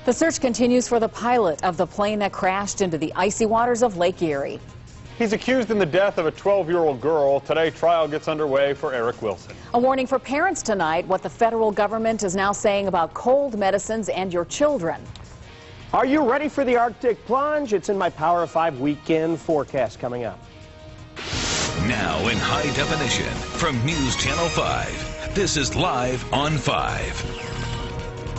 The search continues for the pilot of the plane that crashed into the icy waters of Lake Erie. He's accused in the death of a 12-year-old girl. Today, trial gets underway for Eric Wilson. A warning for parents tonight, what the federal government is now saying about cold medicines and your children. Are you ready for the Arctic plunge? It's in my Power of 5 weekend forecast coming up. Now in high definition from News Channel 5, this is Live on 5.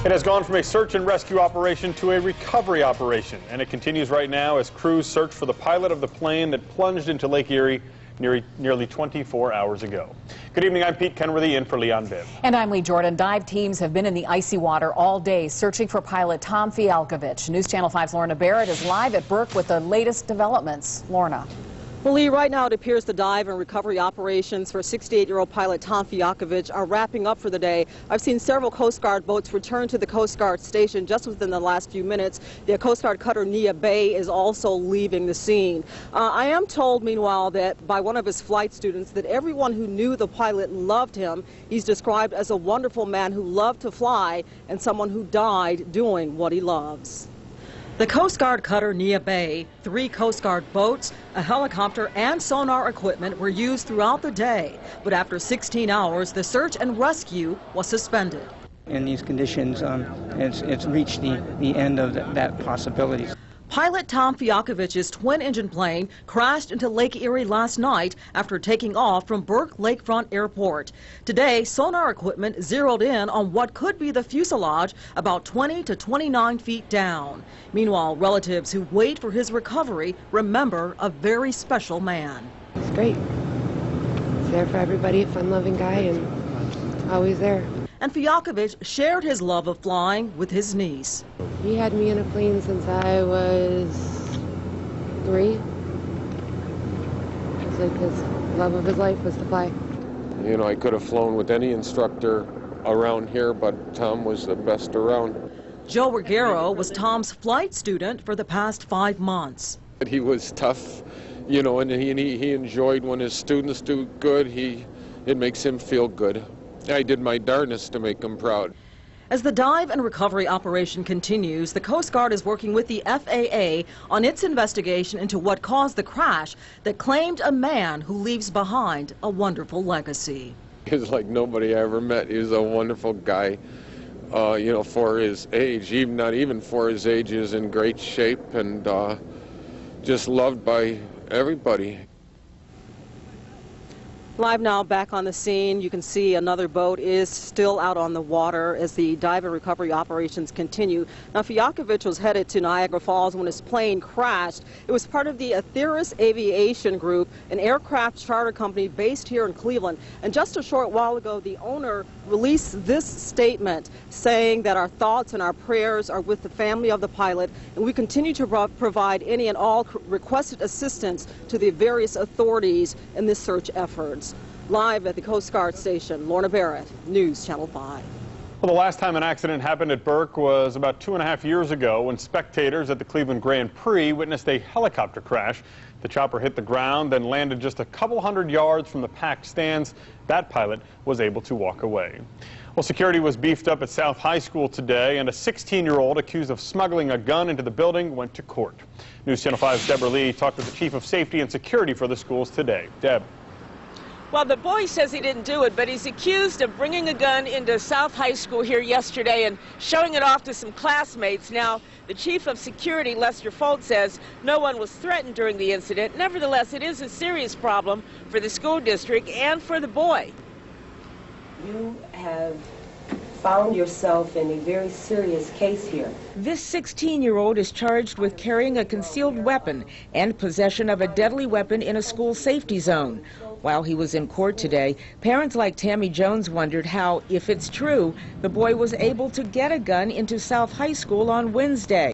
It has gone from a search and rescue operation to a recovery operation, and it continues right now as crews search for the pilot of the plane that plunged into Lake Erie nearly 24 hours ago. Good evening, I'm Pete Kenworthy in for Leon Bibb. And I'm Lee Jordan. Dive teams have been in the icy water all day searching for pilot Tom Fialkovich. News Channel 5's Lorna Barrett is live at Burke with the latest developments. Lorna. Well, Lee, right now it appears the dive and recovery operations for 68-year-old pilot Tom Fialkovich are wrapping up for the day. I've seen several Coast Guard boats return to the Coast Guard station just within the last few minutes. The Coast Guard cutter Nia Bay is also leaving the scene. I am told, meanwhile, that by one of his flight students that everyone who knew the pilot loved him. He's described as a wonderful man who loved to fly and someone who died doing what he loves. The Coast Guard cutter Nia Bay, 3 Coast Guard boats, a helicopter and sonar equipment were used throughout the day. But after 16 hours, the search and rescue was suspended. In these conditions, it's reached the end of that possibility. Pilot Tom Fialkovich's twin-engine plane crashed into Lake Erie last night after taking off from Burke Lakefront Airport. Today, sonar equipment zeroed in on what could be the fuselage about 20 to 29 feet down. Meanwhile, relatives who wait for his recovery remember a very special man. It's great. He's there for everybody, a fun-loving guy, and always there. And Fialkovich shared his love of flying with his niece. He had me in a plane since I was 3. It's like his love of his life was to fly. You know, I could have flown with any instructor around here, but Tom was the best around. Joe Ruggiero was Tom's flight student for the past 5 months. He was tough, you know, and he enjoyed when his students do good. It makes him feel good. I did my darnest to make him proud. As the dive and recovery operation continues, the Coast Guard is working with the FAA on its investigation into what caused the crash that claimed a man who leaves behind a wonderful legacy. He's like nobody I ever met. He's a wonderful guy, you know, for his age, not even for his age, is in great shape and just loved by everybody. Live now back on the scene. You can see another boat is still out on the water as the dive and recovery operations continue. Now, Fialkovich was headed to Niagara Falls when his plane crashed. It was part of the Atheris Aviation Group, an aircraft charter company based here in Cleveland. And just a short while ago, the owner released this statement saying that our thoughts and our prayers are with the family of the pilot, and we continue to provide any and all requested assistance to the various authorities in this search efforts. Live at the Coast Guard station, Lorna Barrett, News Channel 5. Well, the last time an accident happened at Burke was about 2.5 years ago when spectators at the Cleveland Grand Prix witnessed a helicopter crash. The chopper hit the ground, then landed just a couple hundred yards from the packed stands. That pilot was able to walk away. Well, security was beefed up at South High School today, and a 16-year-old accused of smuggling a gun into the building went to court. News Channel 5's Deborah Lee talked with the chief of safety and security for the schools today. Deb. Well, the boy says he didn't do it, but he's accused of bringing a gun into South High School here yesterday and showing it off to some classmates. Now, the chief of security, Lester Folt, says no one was threatened during the incident. Nevertheless, it is a serious problem for the school district and for the boy. You have found yourself in a very serious case here. This 16-year-old is charged with carrying a concealed weapon and possession of a deadly weapon in a school safety zone. While he was in court today, parents like Tammy Jones wondered how, if it's true, the boy was able to get a gun into South High School on Wednesday.